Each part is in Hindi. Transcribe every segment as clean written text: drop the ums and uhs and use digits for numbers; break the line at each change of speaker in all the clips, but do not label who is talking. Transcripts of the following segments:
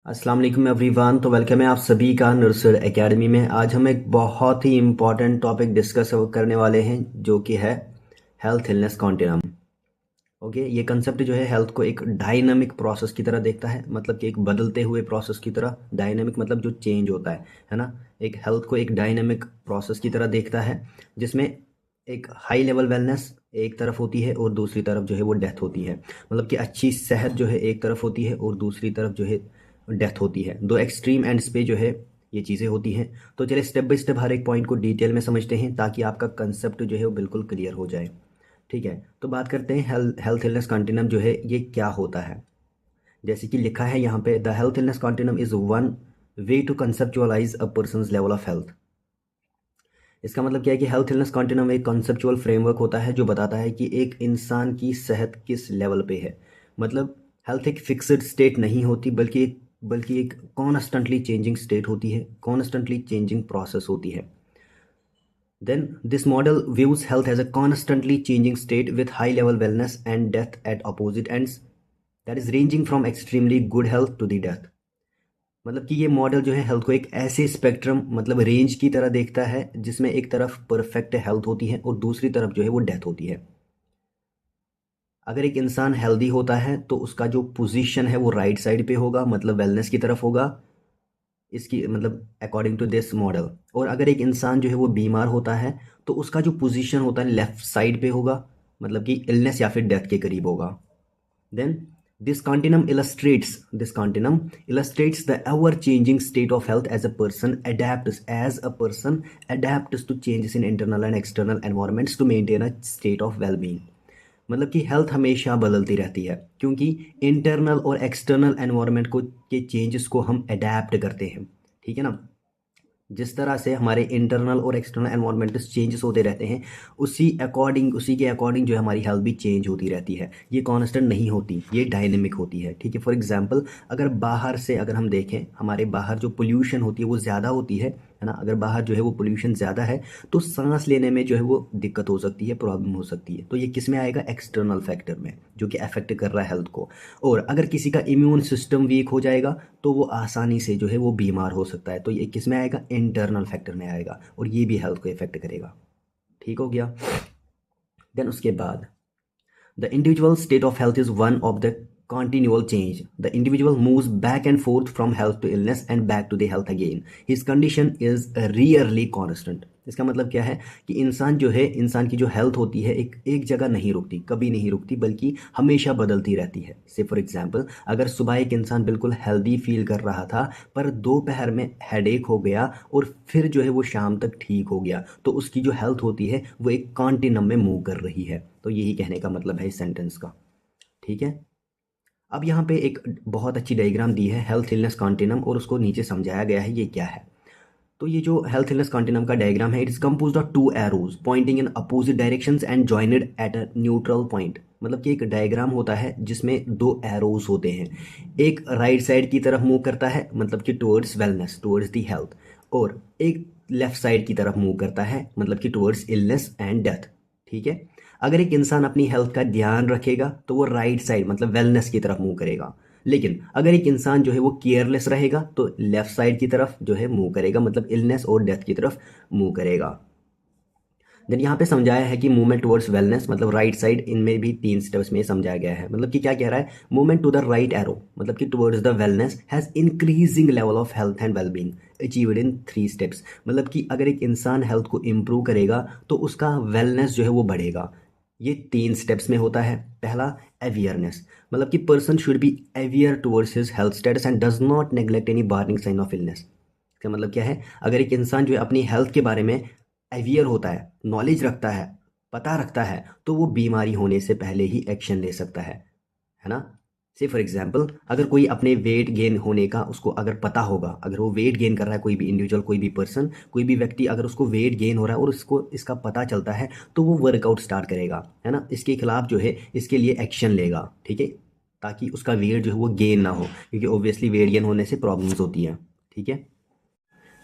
अस्सलाम वालेकुम एवरीवन। तो वेलकम है आप सभी का नर्सर एकेडमी में। आज हम एक बहुत ही इम्पॉर्टेंट टॉपिक डिस्कस करने वाले हैं जो कि है हेल्थ इलनेस कॉन्टिनम। ओके, ये कंसेप्ट जो है हेल्थ को एक डायनामिक प्रोसेस की तरह देखता है, मतलब कि एक बदलते हुए प्रोसेस की तरह। डायनामिक मतलब जो चेंज होता है ना। एक हेल्थ को एक डायनामिक प्रोसेस की तरह देखता है जिसमें एक हाई लेवल वेलनेस एक तरफ होती है और दूसरी तरफ जो है वो डेथ होती है। मतलब कि अच्छी सेहत जो है एक तरफ होती है और दूसरी तरफ जो है डेथ होती है। दो एक्सट्रीम एंड्स पे जो है ये चीज़ें होती हैं। तो चलिए स्टेप बाय स्टेप हर एक पॉइंट को डिटेल में समझते हैं ताकि आपका कंसेप्ट जो है वो बिल्कुल क्लियर हो जाए। ठीक है, तो बात करते हैं हेल्थ इलनेस कॉन्टिनम जो है ये क्या होता है। जैसे कि लिखा है यहाँ पे, the health illness continuum is one way to conceptualize a person's level of health. इसका मतलब क्या है कि हेल्थ इलनेस कॉन्टिनम एक कॉन्सेप्चुअल फ्रेमवर्क होता है जो बताता है कि एक इंसान की सेहत किस लेवल पे है। मतलब हेल्थ एक फिक्स्ड स्टेट नहीं होती बल्कि एक कॉन्स्टेंटली चेंजिंग स्टेट होती है, कॉन्स्टेंटली चेंजिंग प्रोसेस होती है। Then, this model views health as a constantly changing state with high level wellness and death at opposite ends, that is ranging from extremely good health to the death। मतलब कि ये मॉडल जो है हेल्थ को एक ऐसे स्पेक्ट्रम मतलब रेंज की तरह देखता है जिसमें एक तरफ परफेक्ट हेल्थ होती है और दूसरी तरफ जो है वो डेथ होती है। अगर एक इंसान हेल्दी होता है तो उसका जो पोजीशन है वो राइट साइड पे होगा, मतलब वेलनेस की तरफ होगा, इसकी मतलब अकॉर्डिंग टू दिस मॉडल। और अगर एक इंसान जो है वो बीमार होता है तो उसका जो पोजीशन होता है लेफ्ट साइड पे होगा, मतलब कि इलनेस या फिर डेथ के करीब होगा। Then this continuum illustrates the ever changing state of health as a person adapts to changes in internal and external environments to maintain a state of well-being। मतलब कि हेल्थ हमेशा बदलती रहती है क्योंकि इंटरनल और एक्सटर्नल एनवायरनमेंट को के चेंजेस को हम अडेप्ट करते हैं। ठीक है ना। जिस तरह से हमारे इंटरनल और एक्सटर्नल एनवायरमेंटल चेंजेस होते रहते हैं उसी के अकॉर्डिंग जो है हमारी हेल्थ भी चेंज होती रहती है। ये कांस्टेंट नहीं होती, ये डायनेमिक होती है। ठीक है, फॉर एग्जांपल अगर हम देखें हमारे बाहर जो पोल्यूशन होती है वो ज़्यादा होती है ना। अगर बाहर जो है वो पोल्यूशन ज़्यादा है तो सांस लेने में जो है वो दिक्कत हो सकती है, प्रॉब्लम हो सकती है। तो ये किस में आएगा? एक्सटर्नल फैक्टर में, जो कि अफेक्ट कर रहा है हेल्थ को। और अगर किसी का इम्यून सिस्टम वीक हो जाएगा तो वो आसानी से जो है वो बीमार हो सकता है। तो ये किस में आएगा? इंटरनल फैक्टर में आएगा और ये भी हेल्थ को इफेक्ट करेगा। ठीक हो गया। देन उसके बाद the individual state of health is one of the continual change. The individual moves back and forth from health to illness and back to the health again. His condition is rarely constant. इसका मतलब क्या है कि इंसान की जो हेल्थ होती है एक जगह नहीं रुकती, कभी नहीं रुकती, बल्कि हमेशा बदलती रहती है। से फॉर एग्जांपल अगर सुबह एक इंसान बिल्कुल हेल्दी फील कर रहा था पर दोपहर में हेडेक हो गया और फिर जो है वो शाम तक ठीक हो गया, तो उसकी जो हेल्थ होती है वो एक कॉन्टिनम में मूव कर रही है। तो यही कहने का मतलब है इस सेंटेंस का। ठीक है, अब यहाँ पे एक बहुत अच्छी डायग्राम दी है हेल्थ इलनेस कॉन्टिनम और उसको नीचे समझाया गया है ये क्या है। तो ये जो हेल्थ इलनेस कॉन्टिनम का डायग्राम है, it is composed of two arrows pointing in opposite directions and joined at a neutral point. मतलब कि एक डायग्राम होता है जिसमें दो एरोज होते हैं, एक राइट साइड की तरफ मूव करता है मतलब कि towards wellness, towards the health, और एक लेफ्ट साइड की तरफ मूव करता है मतलब कि टुवर्ड्स इलनेस एंड डेथ। ठीक है, अगर एक इंसान अपनी हेल्थ का ध्यान रखेगा तो वो राइट साइड मतलब वेलनेस की तरफ मूव करेगा। लेकिन अगर एक इंसान जो है वो केयरलेस रहेगा तो लेफ्ट साइड की तरफ जो है मूव करेगा, मतलब इलनेस और डेथ की तरफ मूव करेगा। देन यहाँ पे समझाया है कि मूवमेंट टुवर्ड्स वेलनेस मतलब राइट साइड, इनमें भी 3 स्टेप्स में समझाया गया है। मतलब कि क्या कह रहा है, movement to the right arrow मतलब कि towards the wellness has increasing level of health and wellbeing achieved in 3 steps. मतलब कि अगर एक इंसान हेल्थ को इम्प्रूव करेगा तो उसका वेलनेस जो है वो बढ़ेगा। ये 3 स्टेप्स में होता है। पहला, अवेयरनेस, मतलब कि person should be aware towards his health status and does not neglect any warning sign of illness. इसका मतलब क्या है, अगर एक इंसान जो है अपनी हेल्थ के बारे में अवेयर होता है, नॉलेज रखता है, पता रखता है, तो वो बीमारी होने से पहले ही एक्शन ले सकता है ना। से फॉर एग्जांपल अगर कोई अपने वेट गेन होने का उसको अगर पता होगा, अगर वो वेट गेन कर रहा है, कोई भी इंडिविजुअल, कोई भी पर्सन, कोई भी व्यक्ति, अगर उसको वेट गेन हो रहा है और उसको इसका पता चलता है तो वो वर्कआउट स्टार्ट करेगा, है ना। इसके खिलाफ जो है इसके लिए एक्शन लेगा। ठीक है, ताकि उसका वेट जो है वो गेन ना हो, क्योंकि ऑब्वियसली वेट गेन होने से प्रॉब्लम्स होती हैं। ठीक है,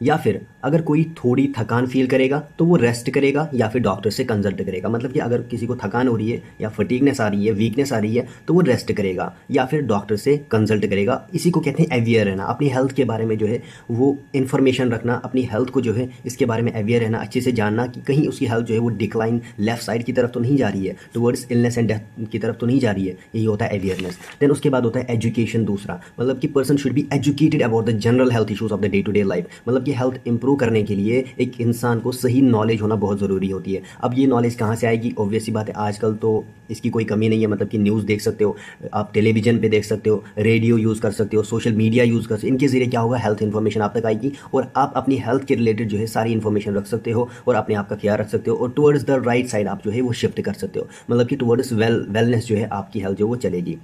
या फिर अगर कोई थोड़ी थकान फील करेगा तो वो रेस्ट करेगा या फिर डॉक्टर से कंसल्ट करेगा। मतलब कि अगर किसी को थकान हो रही है या फटीगनेस आ रही है, वीकनेस आ रही है, तो वो रेस्ट करेगा या फिर डॉक्टर से कंसल्ट करेगा। इसी को कहते हैं अवेयर रहना, अपनी हेल्थ के बारे में जो है वो इन्फॉर्मेशन रखना, अपनी हेल्थ को जो है इसके बारे में अवेयर रहना, अच्छे से जानना कि कहीं उसकी हेल्थ जो है वो डिक्लाइन लेफ्ट साइड की तरफ तो नहीं जा रही है, टुवर्ड्स इलनेस एंड डेथ की तरफ तो नहीं जा रही है। यही होता है अवेयरनेस। देन उसके बाद होता है एजुकेशन दूसरा, मतलब कि person should be educated about the general health issues of the day to day life. मतलब कि हेल्थ इंप्रूव करने के लिए एक इंसान को सही नॉलेज होना बहुत ज़रूरी होती है। अब ये नॉलेज कहाँ से आएगी? ऑब्वियस सी बात है, आजकल तो इसकी कोई कमी नहीं है। मतलब कि न्यूज़ देख सकते हो आप, टेलीविजन पे देख सकते हो, रेडियो यूज़ कर सकते हो, सोशल मीडिया यूज़ कर सकते हो। इनके ज़रिए क्या होगा, हेल्थ इन्फॉर्मेशन आप तक आएगी और आप अपनी हेल्थ के रिलेटेड जो है सारी इन्फॉर्मेशन रख सकते हो और अपने आप का ख्याल रख सकते हो और टुवर्ड्स द राइट साइड आप जो है वो शिफ्ट कर सकते हो। मतलब कि टुवर्ड्स वेलनेस जो है आपकी हेल्थ जो वो चलेगी।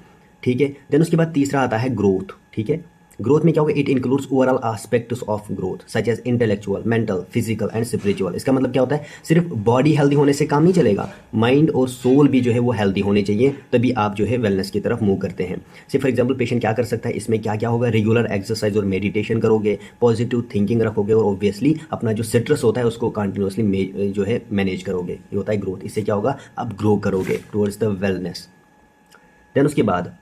ठीक है। देन उसके बाद तीसरा आता है ग्रोथ। ठीक है। ग्रोथ में क्या होगा? It includes overall aspects of growth such as intellectual, mental, physical and spiritual. इसका मतलब क्या होता है? सिर्फ बॉडी हेल्दी होने से काम नहीं चलेगा, माइंड और सोल भी जो है वो हेल्दी होने चाहिए, तभी आप जो है वेलनेस की तरफ मूव करते हैं। से फॉर एग्जांपल पेशेंट क्या कर सकता है, इसमें क्या क्या होगा? रेगुलर एक्सरसाइज और मेडिटेशन करोगे, पॉजिटिव थिंकिंग रखोगे और ऑब्वियसली अपना जो स्ट्रेस होता है उसको कंटिन्यूसली जो है मैनेज करोगे। ये होता है ग्रोथ। इससे क्या होगा? आप ग्रो करोगे टुवर्ड्स द वेलनेस। देन उसके बाद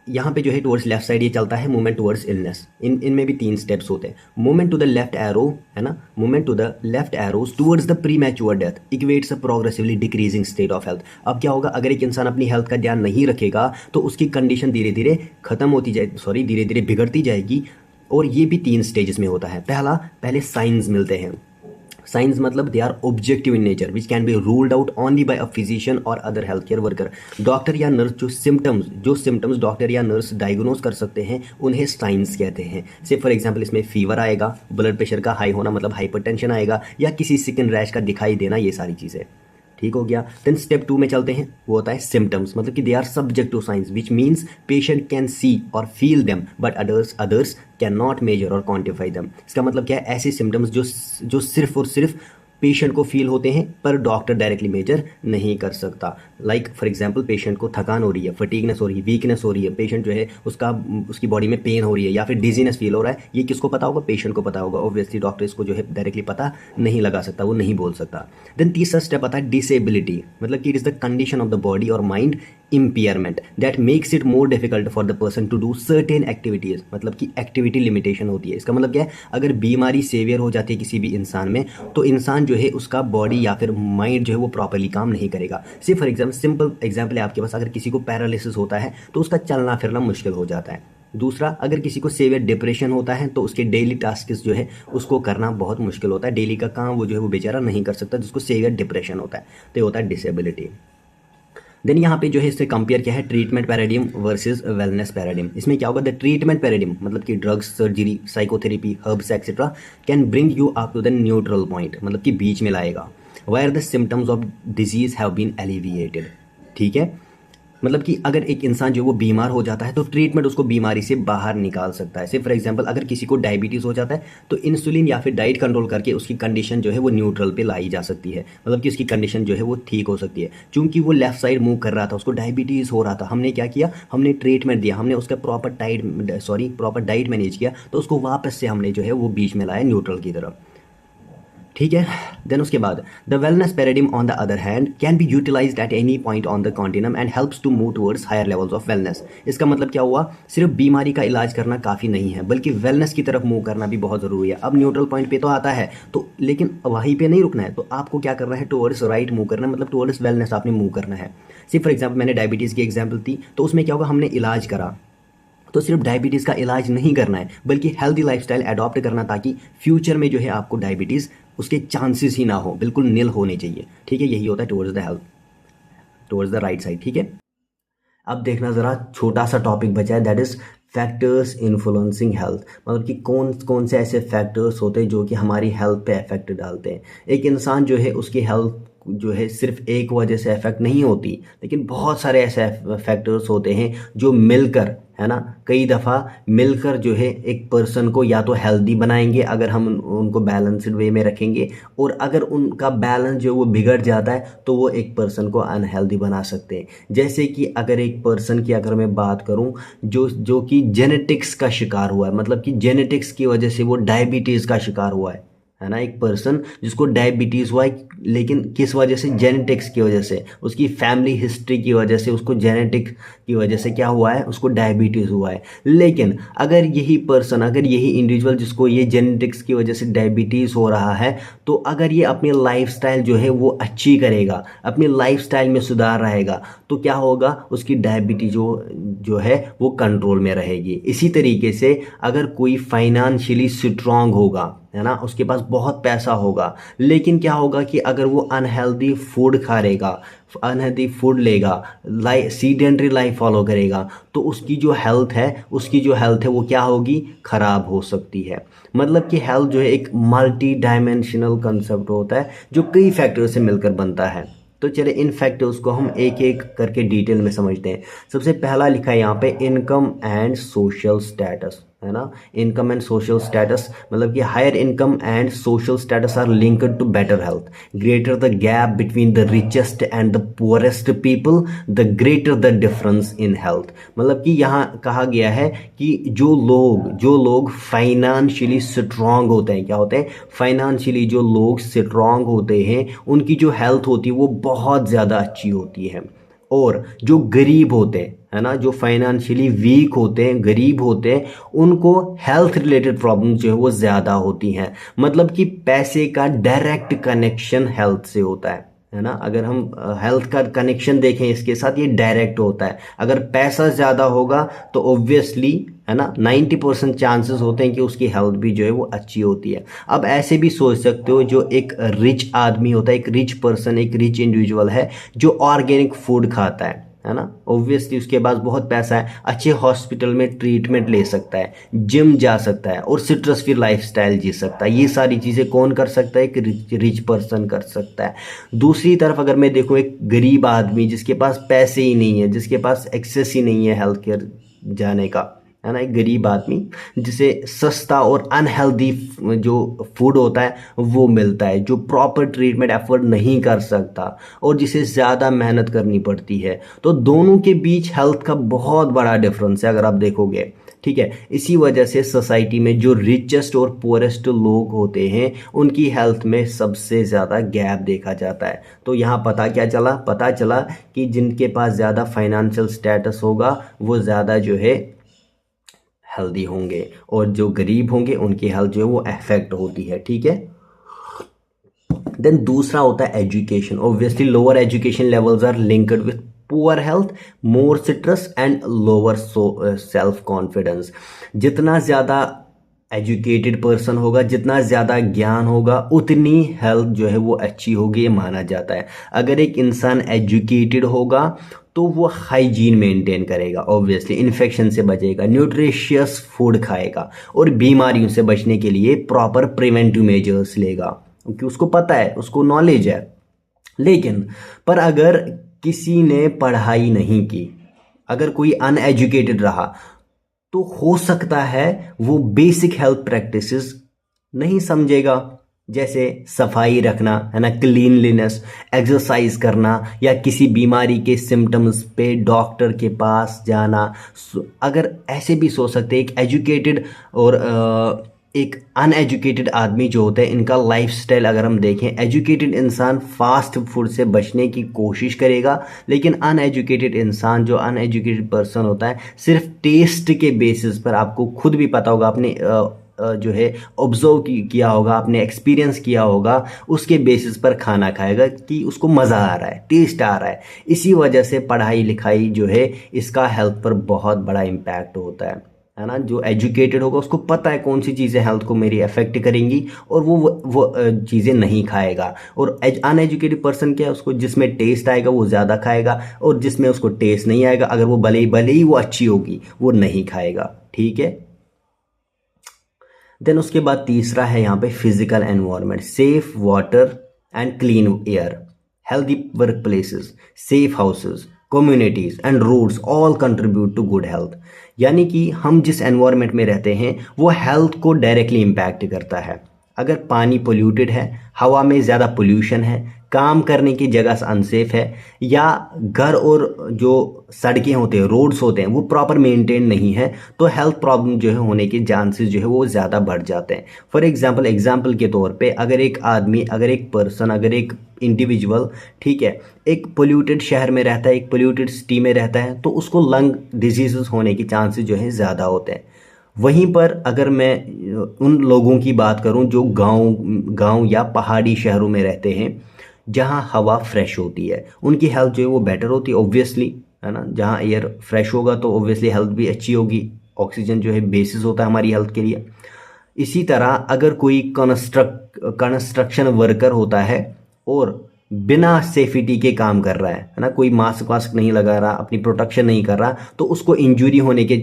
यहाँ पे जो है टुवर्ड्स लेफ्ट साइड ये चलता है मूवमेंट टुवर्ड्स इलनेस। इनमें भी 3 स्टेप्स होते हैं। Movement to the left arrow है ना, movement to the left arrows towards the premature death equates a progressively decreasing state of health. अब क्या होगा? अगर एक इंसान अपनी हेल्थ का ध्यान नहीं रखेगा तो उसकी कंडीशन धीरे धीरे खत्म होती जाए, धीरे धीरे बिगड़ती जाएगी। और ये भी 3 स्टेजेस में होता है। पहले साइंस मिलते हैं। साइंस मतलब they are objective in nature which can be ruled out only by a physician or other health care worker. Doctor या नर्स जो सिम्टम्स डॉक्टर या नर्स डायग्नोज कर सकते हैं उन्हें साइंस कहते हैं। से फॉर एग्जांपल इसमें फीवर आएगा, ब्लड प्रेशर का हाई होना मतलब हाइपरटेंशन आएगा, या किसी स्किन रैश का दिखाई देना, ये सारी चीज़ें। ठीक हो गया। देन स्टेप 2 में चलते हैं, वो होता है सिम्टम्स। मतलब कि they are subject to signs which means patient can see or feel them but others can not measure or quantify them. इसका मतलब क्या है? ऐसे सिम्टम्स जो सिर्फ और सिर्फ पेशेंट को फील होते हैं पर डॉक्टर डायरेक्टली मेजर नहीं कर सकता। लाइक फॉर एग्जांपल पेशेंट को थकान हो रही है, फटीगनेस हो रही है, वीकनेस हो रही है, पेशेंट जो है उसकी बॉडी में पेन हो रही है या फिर डिजीनेस फील हो रहा है, ये किसको पता होगा? पेशेंट को पता होगा। ऑब्वियसली डॉक्टर इसको जो है डायरेक्टली पता नहीं लगा सकता, वो नहीं बोल सकता। देन तीसरा स्टेप आता है डिसेबिलिटी। मतलब कि it is the condition of the body or mind impairment that makes it more difficult for the person to do certain activities. मतलब कि एक्टिविटी लिमिटेशन होती है। इसका मतलब क्या है? अगर बीमारी सेवियर हो जाती है किसी भी इंसान में तो इंसान जो है उसका बॉडी या फिर माइंड जो है वो प्रॉपर्ली काम नहीं करेगा। सिर्फ फॉर एग्जाम्पल सिंपल एग्जाम्पल है आपके पास, अगर किसी को पैरालिसिस होता है तो उसका चलना फिरना मुश्किल हो जाता है। दूसरा, अगर किसी को सेवियर डिप्रेशन होता है तो उसके डेली टास्क जो है उसको करना बहुत मुश्किल होता है, डेली का काम वो जो है वो बेचारा नहीं कर सकता जिसको सेवियर डिप्रेशन होता है। तो ये होता है डिसेबिलिटी। देन यहाँ पे जो है इससे कंपेयर क्या है? Treatment paradigm versus wellness paradigm. इसमें क्या होगा? द ट्रीटमेंट पैराडिम मतलब कि drugs, surgery, psychotherapy, herbs etcetera can bring you up to the neutral point, मतलब कि बीच में लाएगा, where the symptoms of disease have been alleviated. ठीक है। मतलब कि अगर एक इंसान जो वो बीमार हो जाता है तो ट्रीटमेंट उसको बीमारी से बाहर निकाल सकता है। से फॉर एग्जांपल अगर किसी को डायबिटीज़ हो जाता है तो इंसुलिन या फिर डाइट कंट्रोल करके उसकी कंडीशन जो है वो न्यूट्रल पे लाई जा सकती है। मतलब कि उसकी कंडीशन जो है वो ठीक हो सकती है। क्योंकि वो लेफ्ट साइड मूव कर रहा था, उसको डायबिटीज़ हो रहा था, हमने क्या किया? हमने ट्रीटमेंट दिया, हमने उसका प्रॉपर डाइट मैनेज किया, तो उसको वापस से हमने जो है वो बीच में लाया न्यूट्रल की तरफ। ठीक है। देन उसके बाद the wellness paradigm on the other hand can be utilized at any point on the continuum and helps to move towards higher levels of wellness. इसका मतलब क्या हुआ? सिर्फ बीमारी का इलाज करना काफ़ी नहीं है बल्कि वेलनेस की तरफ मूव करना भी बहुत ज़रूरी है। अब न्यूट्रल पॉइंट पे तो आता है तो, लेकिन वहीं पे नहीं रुकना है, तो आपको क्या करना है? टुवर्ड्स राइट मूव करना है, मतलब टुवर्ड्स वेलनेस आपने मूव करना है। सिर्फ फॉर एग्जाम्पल मैंने डायबिटीज़ की एग्जाम्पल दी, तो उसमें क्या होगा? हमने इलाज करा, तो सिर्फ डायबिटीज़ का इलाज नहीं करना है बल्कि हेल्दी लाइफस्टाइल अडॉप्ट करना, ताकि फ्यूचर में जो है आपको डायबिटीज़ उसके चांसेस ही ना हो, बिल्कुल नील होने चाहिए। ठीक है। यही होता है towards the health, towards the right side. ठीक है। अब देखना ज़रा, छोटा सा टॉपिक बचा है, that is factors influencing health. मतलब कि कौन कौन से ऐसे फैक्टर्स होते हैं जो कि हमारी हेल्थ पे इफेक्ट डालते हैं। एक इंसान जो है उसकी हेल्थ जो है सिर्फ एक वजह से इफेक्ट नहीं होती, लेकिन बहुत सारे ऐसे फैक्टर्स होते हैं जो मिलकर है ना, कई दफ़ा मिलकर जो है एक पर्सन को या तो हेल्दी बनाएंगे अगर हम उनको बैलेंस्ड वे में रखेंगे, और अगर उनका बैलेंस जो है वो बिगड़ जाता है तो वो एक पर्सन को अनहेल्दी बना सकते हैं। जैसे कि अगर एक पर्सन की अगर मैं बात करूं जो कि जेनेटिक्स का शिकार हुआ है, मतलब कि जेनेटिक्स की वजह से वो डायबिटीज़ का शिकार हुआ है ना, एक पर्सन जिसको डायबिटीज़ हुआ है, लेकिन किस वजह से, जेनेटिक्स की वजह से, उसकी फैमिली हिस्ट्री की वजह से उसको जेनेटिक की वजह से क्या हुआ है, उसको डायबिटीज़ हुआ है। लेकिन अगर यही पर्सन, अगर यही इंडिविजुअल जिसको ये जेनेटिक्स की वजह से डायबिटीज़ हो रहा है, तो अगर ये अपनी लाइफस्टाइल जो है वो अच्छी करेगा, अपनी लाइफस्टाइल में सुधार रहेगा, तो क्या होगा, उसकी डायबिटीज जो है वो कंट्रोल में रहेगी। इसी तरीके से अगर कोई फाइनेंशियली स्ट्रांग होगा, है ना, उसके पास बहुत पैसा होगा, लेकिन क्या होगा कि अगर वो अनहेल्दी फूड खा लेगा, अनहेल्दी फूड लेगा, सीडेंटरी लाइफ फॉलो करेगा, तो उसकी जो हेल्थ है वो क्या होगी, खराब हो सकती है। मतलब कि हेल्थ जो है एक मल्टी डायमेंशनल कंसेप्ट होता है जो कई फैक्टर्स से मिलकर बनता है। तो चले इन फैक्टर्स को हम एक एक करके डिटेल में समझते हैं। सबसे पहला लिखा है यहाँ पे इनकम एंड सोशल स्टेटस, है ना, इनकम एंड सोशल स्टेटस, मतलब कि higher income and social status are linked to better health, greater the gap between the richest and the poorest people, the greater the difference in health. मतलब कि यहाँ कहा गया है कि जो लोग फाइनेंशियली स्ट्रांग होते हैं, क्या होते हैं, फाइनेंशियली जो लोग स्ट्रांग होते हैं उनकी जो हेल्थ होती है वो बहुत ज़्यादा अच्छी होती है, और जो गरीब होते हैं, है ना, जो फाइनेंशियली वीक होते हैं, गरीब होते हैं, उनको हेल्थ रिलेटेड प्रॉब्लम जो है वो ज़्यादा होती हैं। मतलब कि पैसे का डायरेक्ट कनेक्शन हेल्थ से होता है ना, अगर हम हेल्थ का कनेक्शन देखें इसके साथ, ये डायरेक्ट होता है। अगर पैसा ज़्यादा होगा तो ऑब्वियसली, है ना, 90% चांसेस होते हैं कि उसकी हेल्थ भी जो है वो अच्छी होती है। अब ऐसे भी सोच सकते हो, जो एक रिच आदमी होता है, एक रिच पर्सन, एक रिच इंडिविजुअल है जो ऑर्गेनिक फूड खाता है ना, ऑब्वियसली उसके पास बहुत पैसा है, अच्छे हॉस्पिटल में ट्रीटमेंट ले सकता है, जिम जा सकता है और स्ट्रेस फ्री लाइफस्टाइल जी सकता है। ये सारी चीज़ें कौन कर सकता है, एक रिच पर्सन कर सकता है। दूसरी तरफ अगर मैं देखूँ, एक गरीब आदमी जिसके पास पैसे ही नहीं है, जिसके पास एक्सेस ही नहीं है हेल्थ केयर जाने का, है ना, एक गरीब आदमी जिसे सस्ता और अनहेल्दी जो फूड होता है वो मिलता है, जो प्रॉपर ट्रीटमेंट एफर्ट नहीं कर सकता और जिसे ज़्यादा मेहनत करनी पड़ती है, तो दोनों के बीच हेल्थ का बहुत बड़ा डिफरेंस है अगर आप देखोगे। ठीक है, इसी वजह से सोसाइटी में जो रिचेस्ट और पुअरेस्ट लोग होते हैं उनकी हेल्थ में सबसे ज़्यादा गैप देखा जाता है। तो यहाँ पता चला कि जिनके पास ज़्यादा फाइनेंशियल स्टेटस होगा वो ज़्यादा जो है हेल्दी होंगे, और जो गरीब होंगे उनकी हेल्थ जो है वो अफेक्ट होती है। ठीक है, देन दूसरा होता है education. Obviously lower education levels are linked with poor health, more stress and lower self confidence. जितना ज़्यादा एजुकेटेड पर्सन होगा, जितना ज़्यादा ज्ञान होगा, उतनी हेल्थ जो है वो अच्छी होगी, ये माना जाता है। अगर एक इंसान एजुकेटेड होगा तो वो हाइजीन मेंटेन करेगा, ऑब्वियसली इन्फेक्शन से बचेगा, न्यूट्रिशियस फूड खाएगा और बीमारियों से बचने के लिए प्रॉपर प्रिवेंटिव मेजर्स लेगा, क्योंकि उसको पता है, उसको नॉलेज है। लेकिन पर अगर किसी ने पढ़ाई नहीं की, अगर कोई अनएजुकेटेड रहा, तो हो सकता है वो बेसिक हेल्थ प्रैक्टिसेस नहीं समझेगा, जैसे सफाई रखना, है ना, क्लीनलीनेस, एक्सरसाइज करना, या किसी बीमारी के सिम्टम्स पे डॉक्टर के पास जाना। अगर ऐसे भी सोच सकते हैं, एक एजुकेटेड और एक अनएजुकेटेड आदमी जो होता है, इनका लाइफस्टाइल अगर हम देखें, एजुकेटेड इंसान फास्ट फूड से बचने की कोशिश करेगा, लेकिन अनएजुकेटेड इंसान, जो अनएजुकेटेड पर्सन होता है, सिर्फ टेस्ट के बेसिस पर, आपको खुद भी पता होगा, आपने जो है ऑब्जर्व किया होगा, आपने एक्सपीरियंस किया होगा, उसके बेसिस पर खाना खाएगा कि उसको मज़ा आ रहा है, टेस्ट आ रहा है। इसी वजह से पढ़ाई लिखाई जो है इसका हेल्थ पर बहुत बड़ा इम्पैक्ट होता है ना। जो एजुकेटेड होगा उसको पता है कौन सी चीज़ें हेल्थ को मेरी अफेक्ट करेंगी, और वो चीज़ें नहीं खाएगा। और अनएजुकेटेड पर्सन क्या है, उसको जिसमें टेस्ट आएगा वो ज़्यादा खाएगा, और जिसमें उसको टेस्ट नहीं आएगा, अगर वो भले ही वो अच्छी होगी, वो नहीं खाएगा। ठीक है, देन उसके बाद तीसरा है यहाँ पे physical environment, safe water and clean air, healthy work places, safe houses, communities and roots all contribute to good health। यानी कि हम जिस एनवायरनमेंट में रहते हैं वो हेल्थ को डायरेक्टली इम्पैक्ट करता है। अगर पानी पोल्यूटेड है, हवा में ज़्यादा पोल्यूशन है, काम करने की जगह अनसेफ है, या घर और जो सड़कें होते हैं, रोड्स होते हैं, वो प्रॉपर मेंटेन नहीं है, तो हेल्थ प्रॉब्लम जो है होने के चांसेस जो है वो ज़्यादा बढ़ जाते हैं। फॉर एग्जांपल के तौर पे अगर एक आदमी, अगर एक पर्सन, अगर एक इंडिविजुअल, ठीक है, एक पोल्यूटेड शहर में रहता है, एक पोल्यूटेड सिटी में रहता है, तो उसको लंग डिजीज़ होने के चांसेस जो है ज़्यादा होते हैं। वहीं पर अगर मैं उन लोगों की बात करूं जो गांव या पहाड़ी शहरों में रहते हैं, जहां हवा फ्रेश होती है, उनकी हेल्थ जो है वो बेटर होती है ऑब्वियसली, है ना। जहां एयर फ्रेश होगा तो ऑब्वियसली हेल्थ भी अच्छी होगी। ऑक्सीजन जो है बेसिस होता है हमारी हेल्थ के लिए। इसी तरह अगर कोई कंस्ट्रक्शन वर्कर होता है और बिना सेफ्टी के काम कर रहा है ना, कोई मास्क वास्क नहीं लगा रहा, अपनी प्रोटेक्शन नहीं कर रहा, तो उसको इंजरी होने के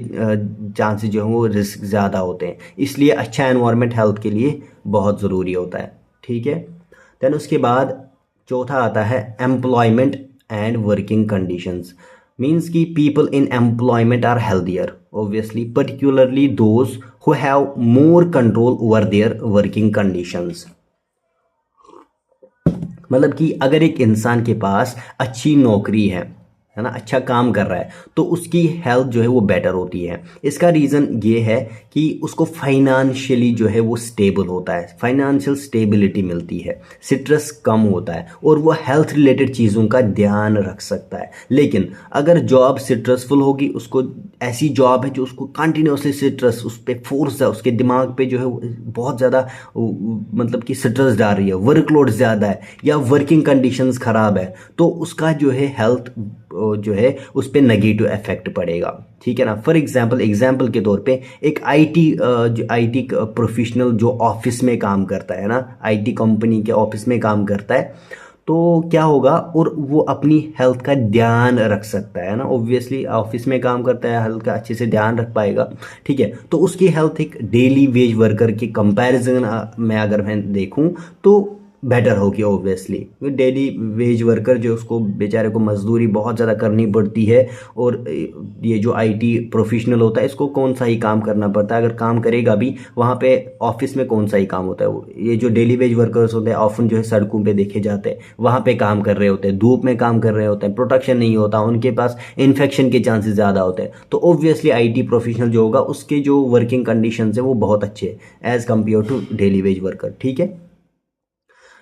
चांसेस जो हैं वो रिस्क ज़्यादा होते हैं। इसलिए अच्छा एनवायरनमेंट हेल्थ के लिए बहुत ज़रूरी होता है, ठीक है। देन उसके बाद चौथा आता है employment and working conditions. Means कि people in employment are healthier obviously, particularly those who have more control over their working conditions. मतलब कि अगर एक इंसान के पास अच्छी नौकरी है ना, अच्छा काम कर रहा है, तो उसकी हेल्थ जो है वो बेटर होती है। इसका रीज़न ये है कि उसको फाइनेंशियली जो है वो स्टेबल होता है, फाइनेंशियल स्टेबिलिटी मिलती है, स्ट्रेस कम होता है और वो हेल्थ रिलेटेड चीज़ों का ध्यान रख सकता है। लेकिन अगर जॉब स्ट्रेसफुल होगी, उसको ऐसी जॉब है जो उसको कंटिन्यूसली स्ट्रेस, उस पर फोर्स है, उसके दिमाग पे जो है बहुत ज़्यादा मतलब कि स्ट्रेस डाल रही है, वर्कलोड ज़्यादा है, या वर्किंग कंडीशंस ख़राब है, तो उसका जो है हेल्थ जो है उस पर नेगेटिव इफेक्ट पड़ेगा, ठीक है ना। फॉर एग्जाम्पल के तौर पे एक आईटी प्रोफेशनल जो ऑफिस में काम करता है ना, आईटी कंपनी के ऑफिस में काम करता है, तो क्या होगा, और वो अपनी हेल्थ का ध्यान रख सकता है ना, ऑब्वियसली ऑफिस में काम करता है, हेल्थ का अच्छे से ध्यान रख पाएगा, ठीक है। तो उसकी हेल्थ एक डेली वेज वर्कर के कंपैरिजन में अगर मैं देखूं तो बेटर होगी ऑब्वियसली। डेली वेज वर्कर जो उसको बेचारे को मजदूरी बहुत ज़्यादा करनी पड़ती है, और ये जो आईटी प्रोफेशनल होता है इसको कौन सा ही काम करना पड़ता है, अगर काम करेगा भी वहाँ पे ऑफिस में कौन सा ही काम होता है। ये जो डेली वेज वर्कर्स होते हैं ऑफन जो है सड़कों पे देखे जाते हैं, वहाँ पे काम कर रहे होते हैं, धूप में काम कर रहे होते हैं, प्रोटेक्शन नहीं होता, उनके पास इन्फेक्शन के चांसेस ज़्यादा होते हैं। तो ऑब्वियसली आईटी प्रोफेशनल जो होगा उसके जो वर्किंग कंडीशन है वो बहुत अच्छे हैं as compare to daily wage worker, ठीक है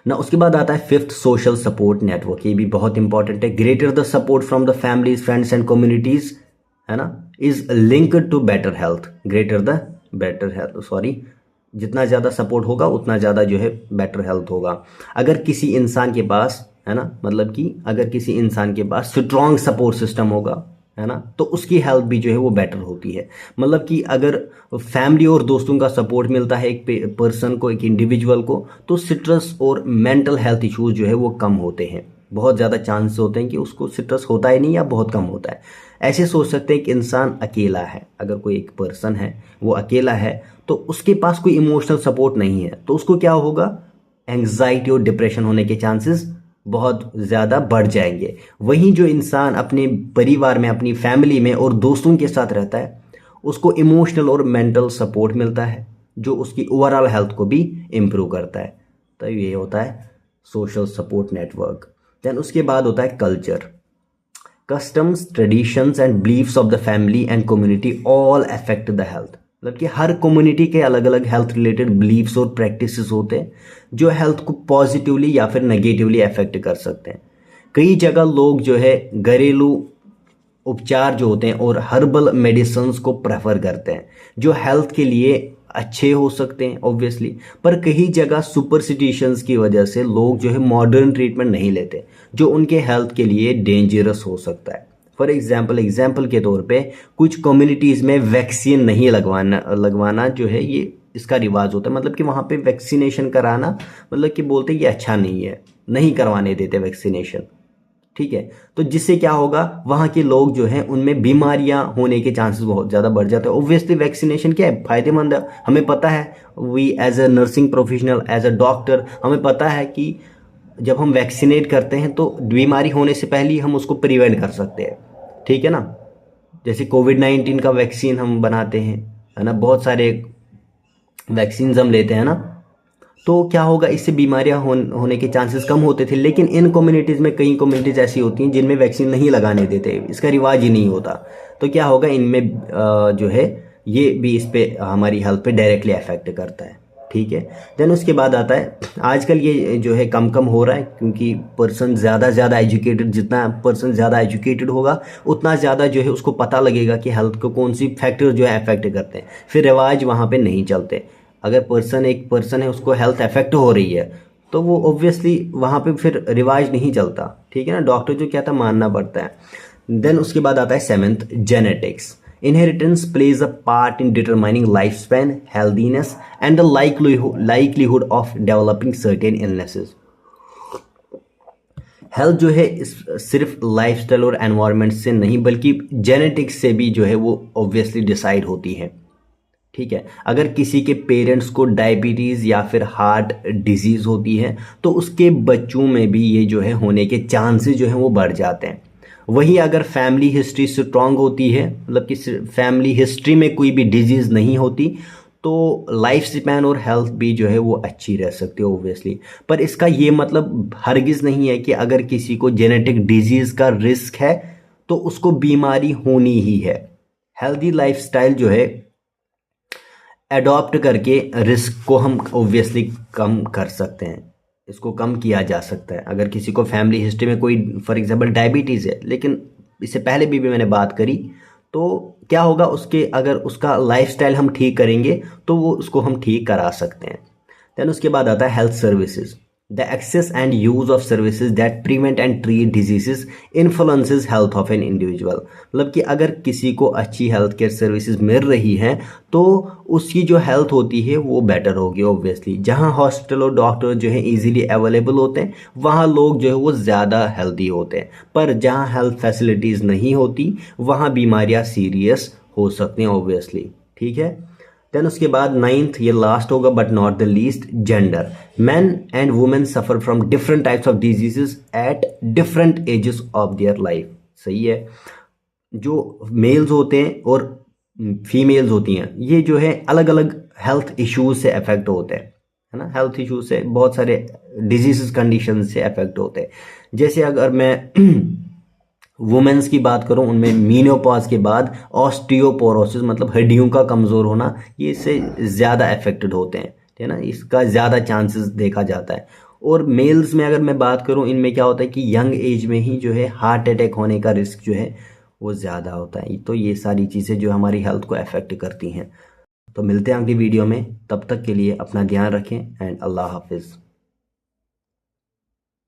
ना। उसके बाद आता है फिफ्थ, सोशल सपोर्ट नेटवर्क। ये भी बहुत इंपॉर्टेंट है। Greater the support from the families, friends and communities, है ना, is linked to better health. Greater the better health, sorry, जितना ज़्यादा सपोर्ट होगा उतना ज़्यादा जो है बेटर हेल्थ होगा। अगर किसी इंसान के पास, है ना, मतलब कि अगर किसी इंसान के पास स्ट्रॉन्ग सपोर्ट सिस्टम होगा, है ना, तो उसकी हेल्थ भी जो है वो बेटर होती है। मतलब कि अगर फैमिली और दोस्तों का सपोर्ट मिलता है एक पर्सन को, एक इंडिविजुअल को, तो स्ट्रेस और मेंटल हेल्थ इश्यूज जो है वो कम होते हैं। बहुत ज़्यादा चांस होते हैं कि उसको स्ट्रेस होता ही नहीं या बहुत कम होता है। ऐसे सोच सकते हैं कि इंसान अकेला है, अगर कोई एक पर्सन है वो अकेला है तो उसके पास कोई इमोशनल सपोर्ट नहीं है, तो उसको क्या होगा, एंग्जाइटी और डिप्रेशन होने के चांसेस बहुत ज़्यादा बढ़ जाएंगे। वहीं जो इंसान अपने परिवार में, अपनी फैमिली में और दोस्तों के साथ रहता है, उसको इमोशनल और मेंटल सपोर्ट मिलता है जो उसकी ओवरऑल हेल्थ को भी इम्प्रूव करता है। तो ये होता है सोशल सपोर्ट नेटवर्क। देन उसके बाद होता है culture, customs, traditions and beliefs of the family and community all affect the health. मतलब कि हर कम्युनिटी के अलग अलग हेल्थ रिलेटेड बिलीफ्स और प्रैक्टिसेस होते हैं जो हेल्थ को पॉजिटिवली या फिर नेगेटिवली अफेक्ट कर सकते हैं। कई जगह लोग जो है घरेलू उपचार जो होते हैं और हर्बल मेडिसिन्स को प्रेफर करते हैं जो हेल्थ के लिए अच्छे हो सकते हैं ऑब्वियसली, पर कई जगह सुपरस्टिशंस की वजह से लोग जो है मॉडर्न ट्रीटमेंट नहीं लेते जो उनके हेल्थ के लिए डेंजरस हो सकता है। फॉर एग्जाम्पल के तौर पे कुछ कम्युनिटीज़ में वैक्सीन नहीं लगवाना जो है ये इसका रिवाज होता है। मतलब कि वहाँ पे वैक्सीनेशन कराना, मतलब कि बोलते ये अच्छा नहीं है, नहीं करवाने देते वैक्सीनेशन, ठीक है। तो जिससे क्या होगा, वहाँ के लोग जो हैं उनमें बीमारियां होने के चांसेस बहुत ज़्यादा बढ़ जाते हैं। ऑब्वियसली वैक्सीनेशन क्या है, फ़ायदेमंद है, हमें पता है, we as a nursing professional, as a doctor, हमें पता है कि जब हम वैक्सीनेट करते हैं तो बीमारी होने से पहले ही हम उसको प्रिवेंट कर सकते हैं, ठीक है ना। जैसे कोविड-19 का वैक्सीन हम बनाते हैं, है ना, बहुत सारे वैक्सीन हम लेते हैं ना, तो क्या होगा, इससे बीमारियां होने के चांसेस कम होते थे। लेकिन इन कम्युनिटीज़ में कई कम्युनिटीज़ ऐसी होती हैं जिनमें वैक्सीन नहीं लगाने देते, इसका रिवाज ही नहीं होता। तो क्या होगा, इनमें जो है ये भी इस पे हमारी हेल्थ पे डायरेक्टली अफेक्ट करता है, ठीक है। देन उसके बाद आता है, आजकल ये जो है कम कम हो रहा है, क्योंकि पर्सन ज़्यादा एजुकेटेड, जितना पर्सन ज़्यादा एजुकेटेड होगा उतना ज़्यादा जो है उसको पता लगेगा कि हेल्थ को कौन सी फैक्टर जो है अफेक्ट करते हैं, फिर रिवाज वहाँ पे नहीं चलते। अगर एक पर्सन है उसको हेल्थ अफेक्ट हो रही है तो वो ऑब्वियसली वहाँ पे फिर रिवाज नहीं चलता, ठीक है ना, डॉक्टर जो कहता है मानना पड़ता है। देन उसके बाद आता है 7th, genetics. Inheritance plays a part in determining life span, healthiness and the likelihood of developing certain illnesses. Health जो है सिर्फ लाइफस्टाइल और एनवायरनमेंट से नहीं बल्कि जेनेटिक्स से भी जो है वो ऑब्वियसली डिसाइड होती है, ठीक है। अगर किसी के पेरेंट्स को डायबिटीज़ या फिर हार्ट डिजीज़ होती है तो उसके बच्चों में भी ये जो है होने के चांसेस जो हैं वो बढ़ जाते हैं। वही अगर फैमिली हिस्ट्री स्ट्रांग होती है, मतलब कि फैमिली हिस्ट्री में कोई भी डिजीज़ नहीं होती, तो लाइफ स्पैन और हेल्थ भी जो है वो अच्छी रह सकती है ऑब्वियसली। पर इसका ये मतलब हरगिज़ नहीं है कि अगर किसी को जेनेटिक डिजीज़ का रिस्क है तो उसको बीमारी होनी ही है। हेल्दी लाइफस्टाइल जो है अडॉप्ट करके रिस्क को हम ऑब्वियसली कम कर सकते हैं, इसको कम किया जा सकता है। अगर किसी को फैमिली हिस्ट्री में कोई फॉर एग्जांपल डायबिटीज़ है, लेकिन इससे पहले भी मैंने बात करी, तो क्या होगा, उसके अगर उसका लाइफस्टाइल हम ठीक करेंगे तो वो उसको हम ठीक करा सकते हैं। देन उसके बाद आता है health services. The access and use of services that prevent and treat diseases influences health of an individual. मतलब कि अगर किसी को अच्छी हेल्थ केयर सर्विसेज मिल रही हैं तो उसकी जो हेल्थ होती है वो बेटर होगी ऑब्वियसली। जहां हॉस्पिटल और डॉक्टर जो है इजीली अवेलेबल होते हैं वहां लोग जो है वो ज़्यादा हेल्दी होते हैं, पर जहां हेल्थ फैसिलिटीज़ नहीं होती वहां बीमारियां सीरियस हो सकती हैं ऑब्वियसली, ठीक है। देन उसके बाद 9th, ये लास्ट होगा but not the least, gender. Man and women suffer from different types of diseases at different ages of their life. सही है, जो मेल्स होते हैं और फीमेल्स होती हैं ये जो है अलग अलग हेल्थ इश्यूज से अफेक्ट होते हैं, है ना, हेल्थ इश्यूज से, बहुत सारे डिजीज कंडीशन से अफेक्ट होते हैं। जैसे अगर मैं वुमेन्स की बात करूं, उनमें मीनोपॉज के बाद ऑस्टियोपोरोसिस मतलब हड्डियों का कमज़ोर होना, ये इससे ज़्यादा अफेक्टेड होते हैं, है ना, इसका ज़्यादा चांसेस देखा जाता है। और मेल्स में अगर मैं बात करूं, इनमें क्या होता है कि यंग एज में ही जो है हार्ट अटैक होने का रिस्क जो है वो ज़्यादा होता है। तो ये सारी चीज़ें जो हमारी हेल्थ को अफेक्ट करती हैं। तो मिलते हैं अगली वीडियो में, तब तक के लिए अपना ध्यान रखें एंड अल्लाह हाफिज़।